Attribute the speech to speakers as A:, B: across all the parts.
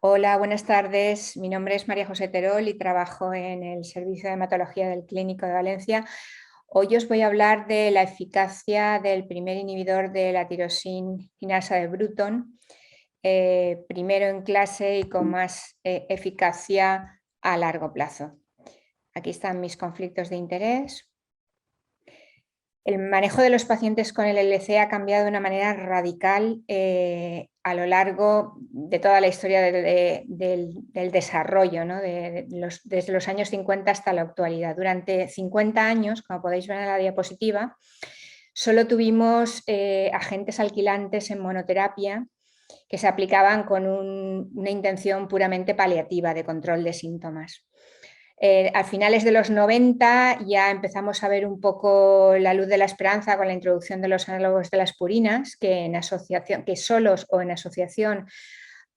A: Hola, buenas tardes. Mi nombre es María José Terol y trabajo en el Servicio de Hematología del Clínico de Valencia. Hoy os voy a hablar de la eficacia del primer inhibidor de la tirosinquinasa de Bruton, primero en clase y con más eficacia a largo plazo. Aquí están mis conflictos de interés. El manejo de los pacientes con el LC ha cambiado de una manera radical a lo largo de toda la historia del desarrollo, ¿no? Desde los años 50 hasta la actualidad. Durante 50 años, como podéis ver en la diapositiva, solo tuvimos agentes alquilantes en monoterapia que se aplicaban con una intención puramente paliativa de control de síntomas. A finales de los 90 ya empezamos a ver un poco la luz de la esperanza con la introducción de los análogos de las purinas, que solos o en asociación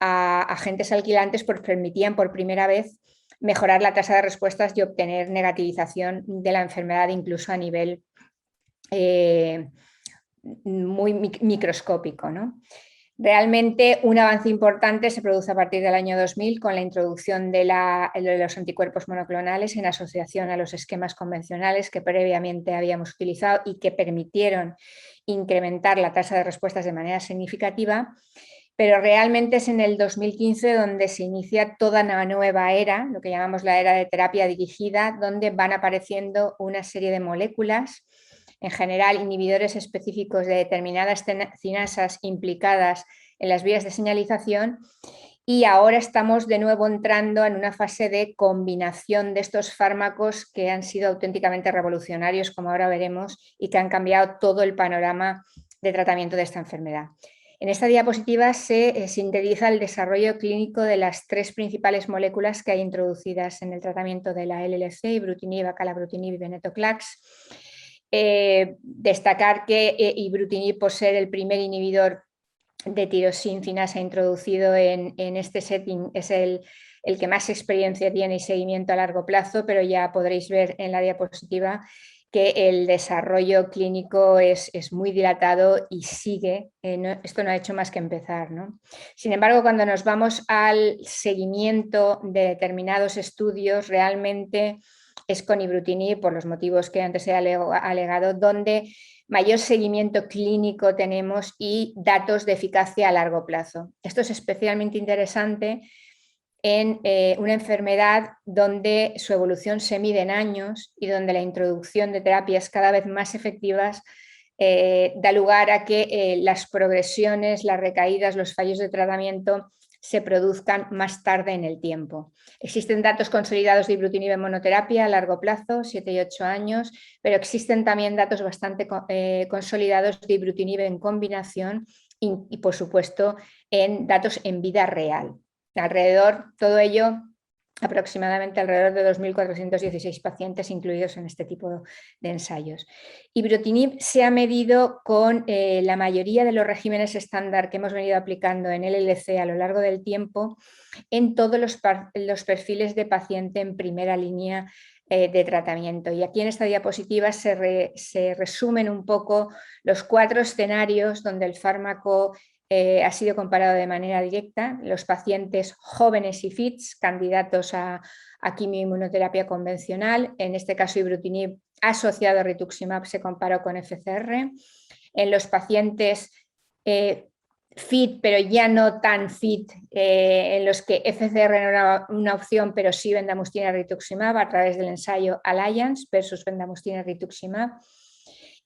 A: a agentes alquilantes pues permitían por primera vez mejorar la tasa de respuestas y obtener negativización de la enfermedad incluso a nivel muy microscópico, ¿no? Realmente un avance importante se produce a partir del año 2000 con la introducción de los anticuerpos monoclonales en asociación a los esquemas convencionales que previamente habíamos utilizado y que permitieron incrementar la tasa de respuestas de manera significativa, pero realmente es en el 2015 donde se inicia toda una nueva era, lo que llamamos la era de terapia dirigida, donde van apareciendo una serie de moléculas, en general inhibidores específicos de determinadas cinasas implicadas en las vías de señalización, y ahora estamos de nuevo entrando en una fase de combinación de estos fármacos que han sido auténticamente revolucionarios, como ahora veremos, y que han cambiado todo el panorama de tratamiento de esta enfermedad. En esta diapositiva se sintetiza el desarrollo clínico de las tres principales moléculas que hay introducidas en el tratamiento de la LLC, ibrutinib, acalabrutinib y venetoclax. Destacar que ibrutinib, por ser el primer inhibidor de tirosinquinasa introducido en este setting, es el que más experiencia tiene y seguimiento a largo plazo, pero ya podréis ver en la diapositiva que el desarrollo clínico es muy dilatado y sigue. Esto no ha hecho más que empezar, ¿no? Sin embargo, cuando nos vamos al seguimiento de determinados estudios, realmente es con ibrutinib, por los motivos que antes he alegado, donde mayor seguimiento clínico tenemos y datos de eficacia a largo plazo. Esto es especialmente interesante en una enfermedad donde su evolución se mide en años y donde la introducción de terapias cada vez más efectivas da lugar a que las progresiones, las recaídas, los fallos de tratamiento se produzcan más tarde en el tiempo. Existen datos consolidados de ibrutinib en monoterapia a largo plazo, 7 y 8 años, pero existen también datos bastante consolidados de ibrutinib en combinación y por supuesto, en datos en vida real. Todo ello, aproximadamente alrededor de 2.416 pacientes incluidos en este tipo de ensayos. Ibrutinib se ha medido con la mayoría de los regímenes estándar que hemos venido aplicando en LLC a lo largo del tiempo en todos los perfiles de paciente en primera línea de tratamiento. Y aquí en esta diapositiva se resumen un poco los 4 escenarios donde el fármaco ha sido comparado de manera directa, los pacientes jóvenes y fits, candidatos a quimioinmunoterapia convencional, en este caso ibrutinib asociado a rituximab se comparó con FCR, en los pacientes fit, pero ya no tan fit, en los que FCR no era una opción, pero sí bendamustine rituximab a través del ensayo Alliance versus bendamustine rituximab.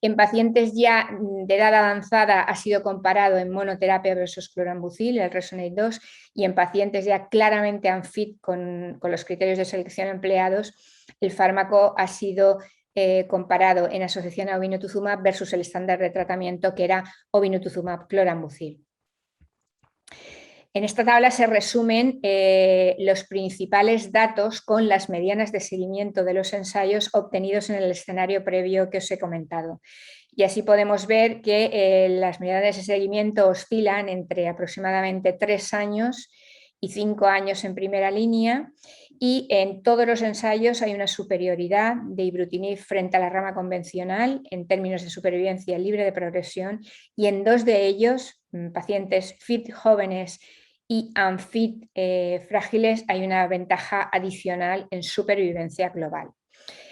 A: En pacientes ya de edad avanzada ha sido comparado en monoterapia versus clorambucil, el Resonate 2, y en pacientes ya claramente unfit con los criterios de selección empleados, el fármaco ha sido comparado en asociación a obinutuzumab versus el estándar de tratamiento que era obinutuzumab clorambucil. En esta tabla se resumen los principales datos con las medianas de seguimiento de los ensayos obtenidos en el escenario previo que os he comentado. Y así podemos ver que las medianas de seguimiento oscilan entre aproximadamente 3 años y 5 años en primera línea, y en todos los ensayos hay una superioridad de ibrutinib frente a la rama convencional en términos de supervivencia libre de progresión, y en 2 de ellos, pacientes fit jóvenes y unfit frágiles, hay una ventaja adicional en supervivencia global.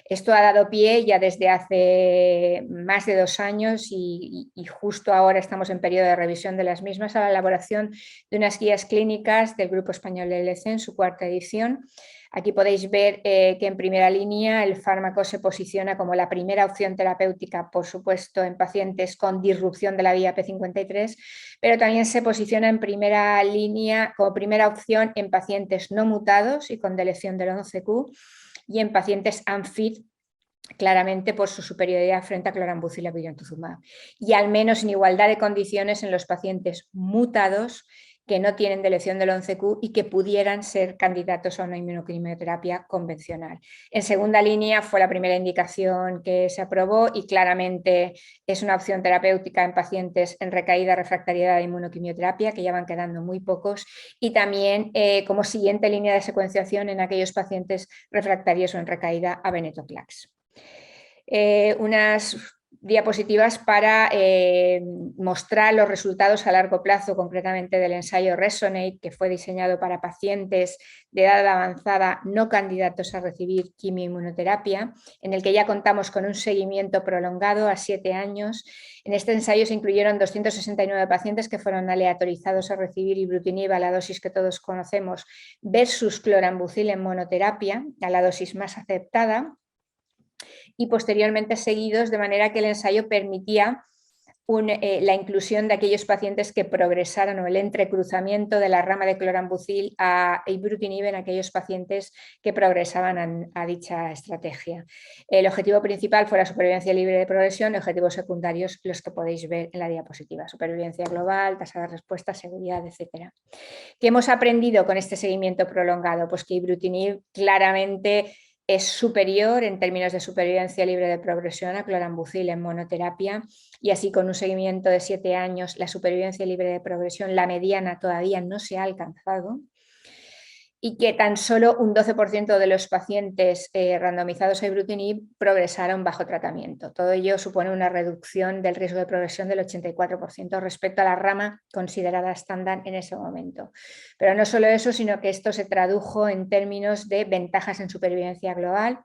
A: Esto ha dado pie ya desde hace más de 2 años y justo ahora estamos en periodo de revisión de las mismas, a la elaboración de unas guías clínicas del Grupo Español de LC en su 4ª edición. Aquí podéis ver que en primera línea el fármaco se posiciona como la primera opción terapéutica, por supuesto, en pacientes con disrupción de la vía P53, pero también se posiciona en primera línea como primera opción en pacientes no mutados y con deleción del 11q y en pacientes unfit, claramente por su superioridad frente a clorambucil y brentuximab, y al menos en igualdad de condiciones en los pacientes mutados que no tienen deleción del 11q y que pudieran ser candidatos a una inmunoquimioterapia convencional. En segunda línea fue la primera indicación que se aprobó y claramente es una opción terapéutica en pacientes en recaída refractariedad de inmunoquimioterapia, que ya van quedando muy pocos, y también como siguiente línea de secuenciación en aquellos pacientes refractarios o en recaída a venetoclax. Unas diapositivas para mostrar los resultados a largo plazo, concretamente del ensayo RESONATE, que fue diseñado para pacientes de edad avanzada no candidatos a recibir quimioinmunoterapia, en el que ya contamos con un seguimiento prolongado a 7 años. En este ensayo se incluyeron 269 pacientes que fueron aleatorizados a recibir ibrutinib a la dosis que todos conocemos versus clorambucil en monoterapia, a la dosis más aceptada, y posteriormente seguidos, de manera que el ensayo permitía la inclusión de aquellos pacientes que progresaron o el entrecruzamiento de la rama de clorambucil a ibrutinib en aquellos pacientes que progresaban a dicha estrategia. El objetivo principal fue la supervivencia libre de progresión y objetivos secundarios los que podéis ver en la diapositiva: supervivencia global, tasa de respuesta, seguridad, etc. ¿Qué hemos aprendido con este seguimiento prolongado? Pues que ibrutinib claramente es superior en términos de supervivencia libre de progresión a clorambucil en monoterapia, y así con un seguimiento de 7 años la supervivencia libre de progresión, la mediana, todavía no se ha alcanzado, y que tan solo un 12% de los pacientes randomizados a ibrutinib progresaron bajo tratamiento. Todo ello supone una reducción del riesgo de progresión del 84% respecto a la rama considerada estándar en ese momento. Pero no solo eso, sino que esto se tradujo en términos de ventajas en supervivencia global,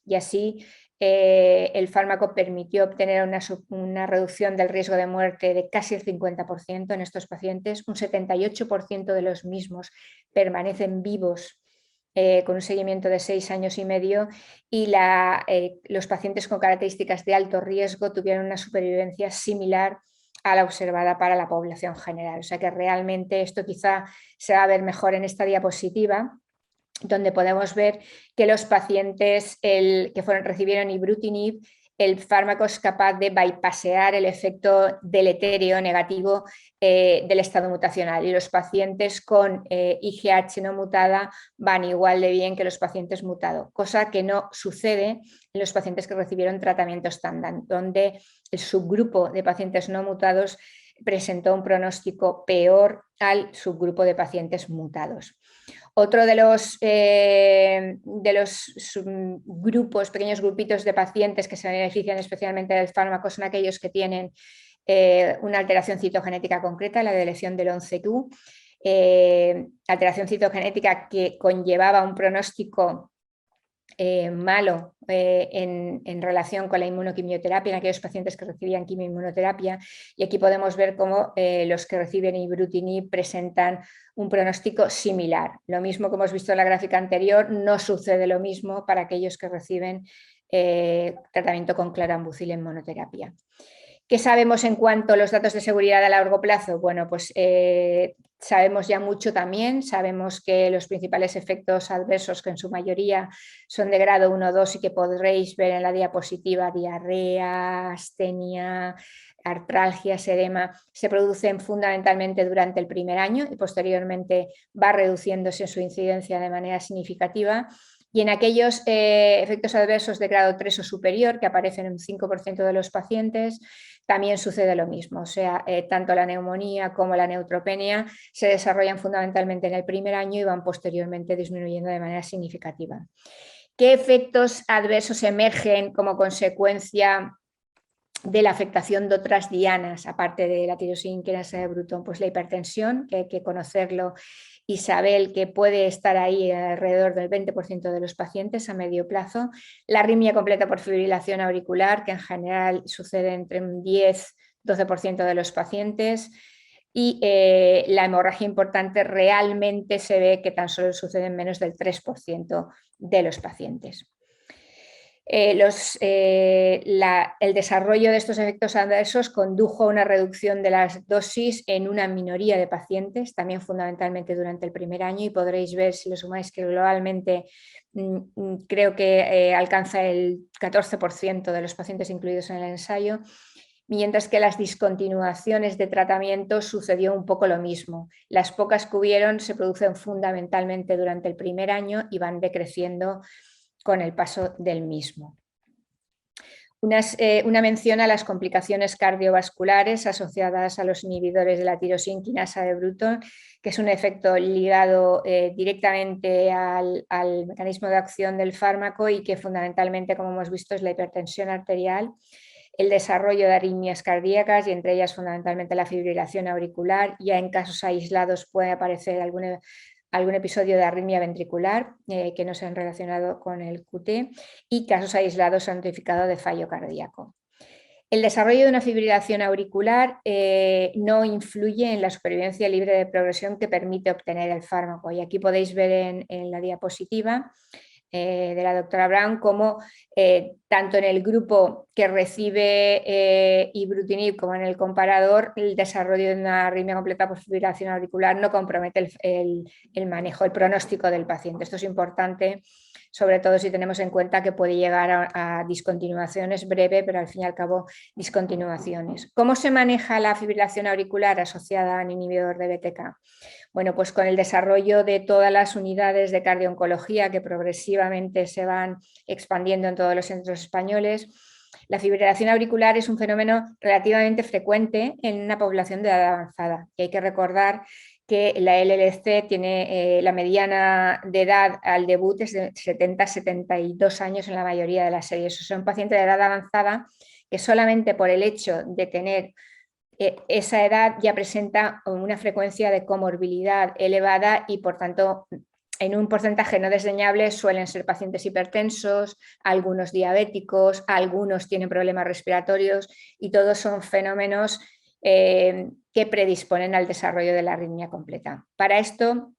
A: y así el fármaco permitió obtener una reducción del riesgo de muerte de casi el 50% en estos pacientes. Un 78% de los mismos permanecen vivos con un seguimiento de 6 años y medio, y los pacientes con características de alto riesgo tuvieron una supervivencia similar a la observada para la población general. O sea que realmente esto quizá se va a ver mejor en esta diapositiva, donde podemos ver que los pacientes que recibieron ibrutinib, el fármaco es capaz de bypassear el efecto deletérea negativo del estado mutacional, y los pacientes con IGH no mutada van igual de bien que los pacientes mutados, cosa que no sucede en los pacientes que recibieron tratamiento estándar, donde el subgrupo de pacientes no mutados presentó un pronóstico peor al subgrupo de pacientes mutados. Otro de los grupos, pequeños grupitos de pacientes que se benefician especialmente del fármaco son aquellos que tienen una alteración citogenética concreta, la deleción del 11q, alteración citogenética que conllevaba un pronóstico malo en relación con la inmunoquimioterapia en aquellos pacientes que recibían quimioinmunoterapia, y aquí podemos ver cómo los que reciben ibrutinib presentan un pronóstico similar. Lo mismo que hemos visto en la gráfica anterior, no sucede lo mismo para aquellos que reciben tratamiento con clorambucil en monoterapia. ¿Qué sabemos en cuanto a los datos de seguridad a largo plazo? Bueno, pues sabemos ya mucho también. Sabemos que los principales efectos adversos, que en su mayoría son de grado 1 o 2 y que podréis ver en la diapositiva, diarrea, astenia, artralgias, edema, se producen fundamentalmente durante el primer año y posteriormente va reduciéndose su incidencia de manera significativa. Y en aquellos efectos adversos de grado 3 o superior, que aparecen en un 5% de los pacientes, también sucede lo mismo. O sea, tanto la neumonía como la neutropenia se desarrollan fundamentalmente en el primer año y van posteriormente disminuyendo de manera significativa. ¿Qué efectos adversos emergen como consecuencia de la afectación de otras dianas, aparte de la tirosina quinasa de Bruton? Pues la hipertensión, que hay que conocerlo, Isabel, que puede estar ahí alrededor del 20% de los pacientes a medio plazo, la arritmia completa por fibrilación auricular, que en general sucede entre un 10-12% de los pacientes, y la hemorragia importante realmente se ve que tan solo sucede en menos del 3% de los pacientes. El desarrollo de estos efectos adversos condujo a una reducción de las dosis en una minoría de pacientes, también fundamentalmente durante el primer año, y podréis ver, si lo sumáis, que globalmente creo que alcanza el 14% de los pacientes incluidos en el ensayo, mientras que las discontinuaciones de tratamiento sucedió un poco lo mismo. Las pocas que hubieron se producen fundamentalmente durante el primer año y van decreciendo con el paso del mismo. Una mención a las complicaciones cardiovasculares asociadas a los inhibidores de la tirosina quinasa de Bruton, que es un efecto ligado directamente al mecanismo de acción del fármaco y que fundamentalmente, como hemos visto, es la hipertensión arterial, el desarrollo de arritmias cardíacas y entre ellas fundamentalmente la fibrilación auricular. Ya en casos aislados puede aparecer algún episodio de arritmia ventricular que no se han relacionado con el QT y casos aislados han notificado de fallo cardíaco. El desarrollo de una fibrilación auricular no influye en la supervivencia libre de progresión que permite obtener el fármaco. Y aquí podéis ver en la diapositiva de la doctora Brown como tanto en el grupo que recibe ibrutinib como en el comparador, el desarrollo de una arritmia completa por fibrilación auricular no compromete el manejo, el pronóstico del paciente. Esto es importante, sobre todo si tenemos en cuenta que puede llegar a discontinuaciones breve, pero al fin y al cabo discontinuaciones. ¿Cómo se maneja la fibrilación auricular asociada a un inhibidor de BTK? Bueno, pues con el desarrollo de todas las unidades de cardiooncología que progresivamente se van expandiendo en todos los centros españoles, la fibrilación auricular es un fenómeno relativamente frecuente en una población de edad avanzada. Y hay que recordar que la LLC tiene la mediana de edad al debut es de 70-72 años en la mayoría de las series. Son pacientes de edad avanzada que solamente por el hecho de tener esa edad ya presenta una frecuencia de comorbilidad elevada y por tanto en un porcentaje no desdeñable suelen ser pacientes hipertensos, algunos diabéticos, algunos tienen problemas respiratorios y todos son fenómenos que predisponen al desarrollo de la arritmia completa. Para esto,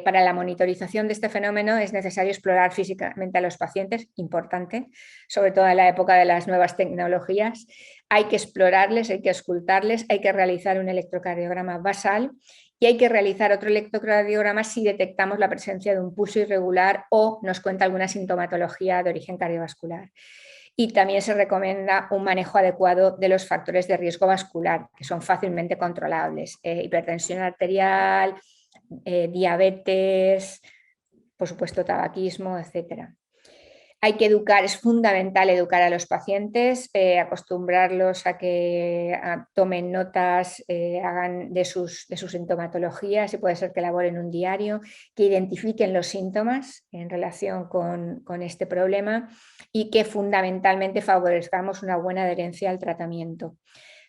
A: para la monitorización de este fenómeno es necesario explorar físicamente a los pacientes, importante, sobre todo en la época de las nuevas tecnologías. Hay que explorarles, hay que auscultarles, hay que realizar un electrocardiograma basal y hay que realizar otro electrocardiograma si detectamos la presencia de un pulso irregular o nos cuenta alguna sintomatología de origen cardiovascular. Y también se recomienda un manejo adecuado de los factores de riesgo vascular, que son fácilmente controlables, hipertensión arterial, diabetes, por supuesto tabaquismo, etc. Hay que educar, es fundamental educar a los pacientes, acostumbrarlos a que tomen notas, hagan de sus sintomatologías y puede ser que elaboren un diario, que identifiquen los síntomas en relación con este problema y que fundamentalmente favorezcamos una buena adherencia al tratamiento.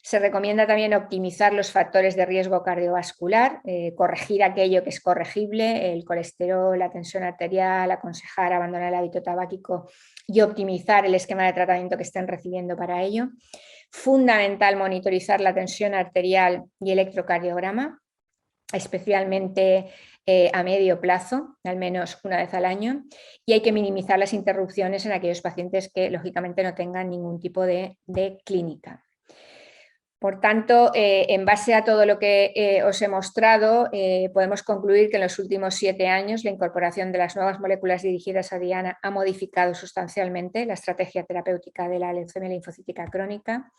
A: Se recomienda también optimizar los factores de riesgo cardiovascular, corregir aquello que es corregible, el colesterol, la tensión arterial, aconsejar abandonar el hábito tabáquico y optimizar el esquema de tratamiento que estén recibiendo para ello. Fundamental monitorizar la tensión arterial y electrocardiograma, especialmente a medio plazo, al menos una vez al año, y hay que minimizar las interrupciones en aquellos pacientes que lógicamente no tengan ningún tipo de clínica. Por tanto, en base a todo lo que os he mostrado, podemos concluir que en los últimos 7 años la incorporación de las nuevas moléculas dirigidas a diana ha modificado sustancialmente la estrategia terapéutica de la leucemia linfocítica crónica,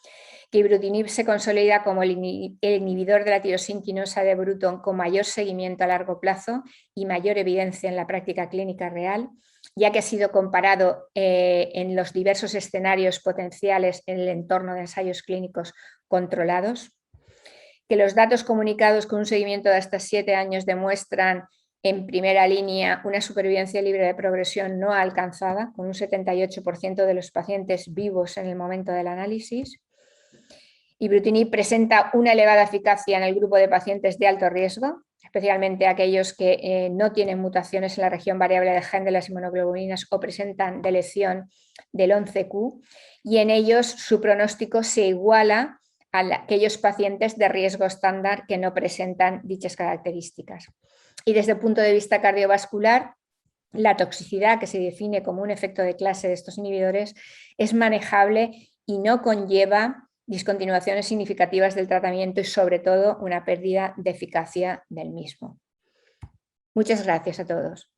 A: que ibrutinib se consolida como el inhibidor de la tirosina quinasa de Bruton con mayor seguimiento a largo plazo y mayor evidencia en la práctica clínica real, ya que ha sido comparado en los diversos escenarios potenciales en el entorno de ensayos clínicos controlados, que los datos comunicados con un seguimiento de hasta 7 años demuestran en primera línea una supervivencia libre de progresión no alcanzada, con un 78% de los pacientes vivos en el momento del análisis. Ibrutinib presenta una elevada eficacia en el grupo de pacientes de alto riesgo, especialmente aquellos que no tienen mutaciones en la región variable de gen de las inmunoglobulinas o presentan deleción del 11q, y en ellos su pronóstico se iguala a aquellos pacientes de riesgo estándar que no presentan dichas características. Y desde el punto de vista cardiovascular, la toxicidad, que se define como un efecto de clase de estos inhibidores, es manejable y no conlleva discontinuaciones significativas del tratamiento y sobre todo una pérdida de eficacia del mismo. Muchas gracias a todos.